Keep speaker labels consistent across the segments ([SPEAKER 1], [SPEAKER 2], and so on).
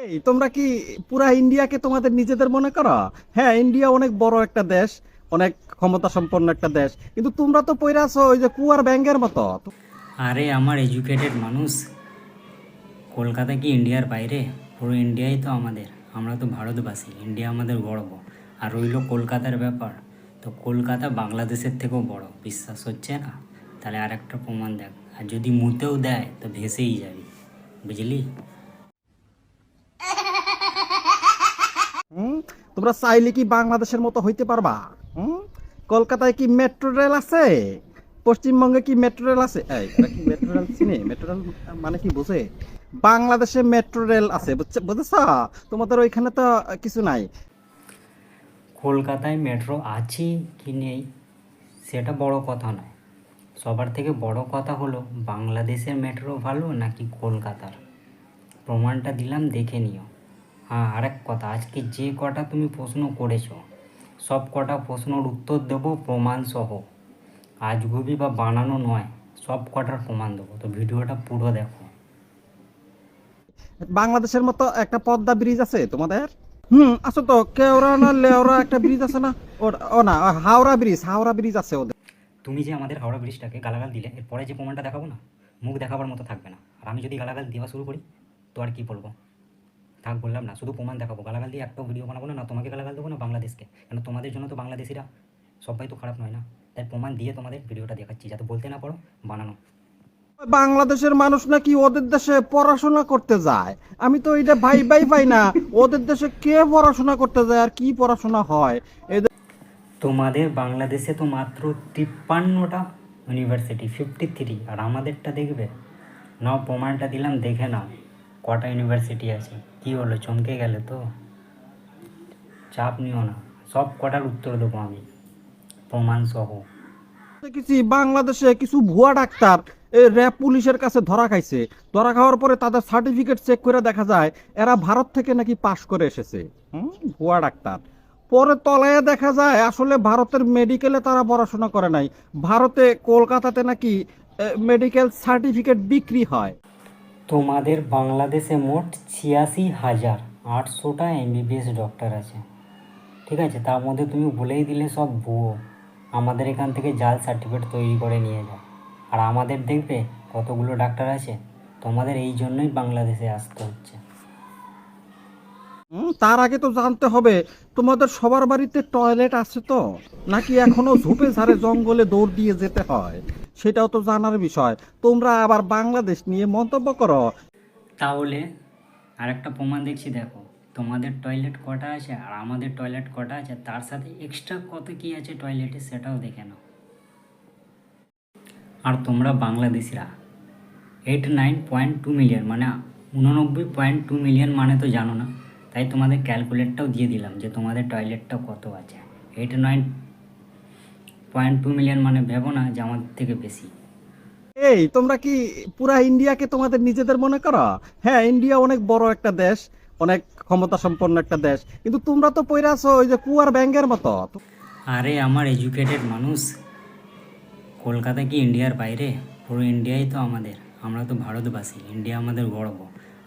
[SPEAKER 1] এই তোমরা কি পুরা ইন্ডিয়াকে তোমাদের নিজেদের মনে করো? হ্যাঁ, ইন্ডিয়া অনেক বড় একটা দেশ, অনেক ক্ষমতা সম্পন্ন একটা দেশ, কিন্তু তোমরা তো পইরা আছো ওই যে কুয়ার ব্যাঙের মতো।
[SPEAKER 2] আরে আমার এডুকেটেড মানুষ। কলকাতা কি ইন্ডিয়ার বাইরে? পুরো ইন্ডিয়াই তো আমাদের। আমরা তো ভারতবাসী, ইন্ডিয়া আমাদের গর্ব। আর রইল কলকাতার ব্যাপার, তো কলকাতা বাংলাদেশের থেকেও বড়। বিশ্বাস হচ্ছে না? তাহলে আর একটা প্রমাণ দেখ। আর যদি মুতেও দেয় তো ভেসেই যাবি, বুঝলি?
[SPEAKER 1] হুম, তোমরা চাইলে কি বাংলাদেশের মতো হইতে পারবা? হুম, কলকাতায় কি মেট্রো রেল আছে? পশ্চিমবঙ্গে কি মেট্রো রেল আছে? এই এরা কি মেট্রো রেল চিনে? মেট্রো রেল মানে কি বোঝে? বাংলাদেশে মেট্রো রেল আছে, বুঝেছ? তোমাদের ওইখানে তো কিছু নাই।
[SPEAKER 2] কলকাতায় মেট্রো আছে কি নেই সেটা বড় কথা নয়। সবার থেকে বড় কথা হলো বাংলাদেশের মেট্রো ভালো নাকি কলকাতার। প্রমাণটা দিলাম, দেখে নিও। হ্যাঁ, আরেক কথা, আজকে যে কটা তুমি প্রশ্ন করেছো সব কটা প্রশ্নের উত্তর দেবো প্রমাণ সহ। আজগুবি বা বানানো নয়, সব কটার প্রমাণ দেবো। তো ভিডিওটা পুরো দেখো।
[SPEAKER 1] বাংলাদেশের মতো একটা পদ্মা ব্রিজ আছে তোমাদের? আছে তো, কেওড়া না লেওড়া একটা ব্রিজ আছে না? ও না, হাওড়া ব্রিজ আছে ওদের।
[SPEAKER 2] তুমি যে আমাদের হাওড়া ব্রিজটাকে গালাগাল দিলে, এরপরে যে প্রমাণটা দেখাবো না, মুখ দেখাবার মতো থাকবে না। আর আমি যদি গালাগাল দেওয়া শুরু করি তো আর কি বলবো? থাক, বললাম না, শুধু প্রমাণ দেখাবো। গালাগাল দিয়ে একটাও ভিডিও বানাবো না, না তোমাকে গালাগাল দেবো না বাংলাদেশকে। কেন তোমাদের জন্য তো বাংলাদেশিরা সবাই তো খারাপ নয় না। তাই প্রমাণ দিয়ে তোমাদের ভিডিওটা দেখাচ্ছি, যাতে বলতে না পারো বানানো।
[SPEAKER 1] বাংলাদেশের মানুষ নাকি ওদের দেশে পড়াশোনা করতে যায়? আমি তো এটা ভাই ভাই পাই না। ওদের দেশে কে পড়াশোনা করতে যায় আর কি পড়াশোনা হয়?
[SPEAKER 2] তোমাদের বাংলাদেশে তো মাত্র 53টা ইউনিভার্সিটি, 53। আর আমাদেরটা দেখবে? নাও, প্রমাণটা দিলাম, দেখে নাও কটা ইউনিভার্সিটি আছে। কি হলো, চমকে গেলে তো? চাপ নিও না, সব কটার উত্তর দেবো আমি প্রমাণ সহ।
[SPEAKER 1] দেখেছি বাংলাদেশে কিছু ভুয়া ডাক্তার র্যাব পুলিশের কাছে ধরা খাইছে। ধরা খাওয়ার পরে তাদের সার্টিফিকেট চেক করে দেখা যায় এরা ভারত থেকে নাকি পাশ করে এসেছে। ভুয়া ডাক্তার। পরে তলায় দেখা যায় আসলে ভারতের মেডিকেলে তারা পড়াশোনা করে নাই। ভারতে কলকাতাতে নাকি মেডিকেল সার্টিফিকেট বিক্রি হয়।
[SPEAKER 2] তোমাদের বাংলাদেশে মোট 86,800টা এমবিবিএস ডক্টর আছে, ঠিক আছে? তার মধ্যে তুমি বলেই দিলে সব ভুয়ো। আমাদের এখান থেকে জাল সার্টিফিকেট তৈরি করে নিয়ে যায়। আর আমাদের দেখবে কতগুলো ডাক্তার আছে। তোমাদের এই জন্যই বাংলাদেশে আসতে হচ্ছে।
[SPEAKER 1] তার আগে তো জানতে হবে তোমাদের সবার বাড়িতে টয়লেট আছে তো, নাকি এখনো ঝোপে ঝাড়ে জঙ্গলে দৌড় দিয়ে যেতে হয়, সেটাও তো জানার বিষয়। তোমরা আবার বাংলাদেশ নিয়ে মন্তব্য করো।
[SPEAKER 2] তাহলে আরেকটা প্রমাণ দেখছি, দেখো। তোমাদের টয়লেট কটা আছে আর আমাদের টয়লেট কটা আছে, তার সাথে এক্সট্রা কত কী আছে টয়লেটে, সেটাও দেখে নাও। আর তোমরা বাংলাদেশিরা 89.2 মিলিয়ন, মানে 89.2 মিলিয়ন মানে তো জানো না। তাই তোমাদের ক্যালকুলেটটাও দিয়ে দিলাম যে তোমাদের টয়লেটটা কত আছে। 89.2 মিলিয়ন মানে ভেবো না যে আমাদের থেকে বেশি।
[SPEAKER 1] এই তোমরা কি পুরা ইন্ডিয়াকে তোমাদের নিজেদের মনে করো? হ্যাঁ, ইন্ডিয়া অনেক বড় একটা দেশ, অনেক ক্ষমতা সম্পন্ন একটা দেশ, কিন্তু তোমরা তো পইরা আছো ওই যে কুয়ার ব্যাঙের মতো।
[SPEAKER 2] আরে আমার এডুকেটেড মানুষ। কলকাতা কি ইন্ডিয়ার বাইরে? পুরো ইন্ডিয়াই তো আমাদের। আমরা তো ভারতবাসী, ইন্ডিয়া আমাদের গর্ব।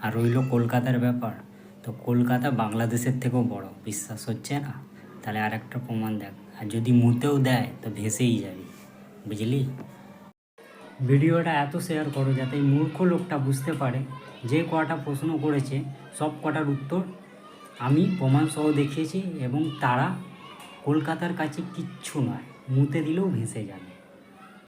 [SPEAKER 2] আর রইল কলকাতার ব্যাপার, তো কলকাতা বাংলাদেশের থেকেও বড়। বিশ্বাস হচ্ছে না? তাহলে আর একটা প্রমাণ দেখ। আর যদি মুতেও দেয় তো ভেসেই যাবি, বুঝলি? ভিডিওটা এত শেয়ার করো যাতে এই মূর্খ লোকটা বুঝতে পারে যে কটা প্রশ্ন করেছে সব কটার উত্তর আমি প্রমাণ সহ দেখিয়েছি, এবং তারা কলকাতার কাছে কিচ্ছু নয়, মুতে দিলেও ভেসে যাবে।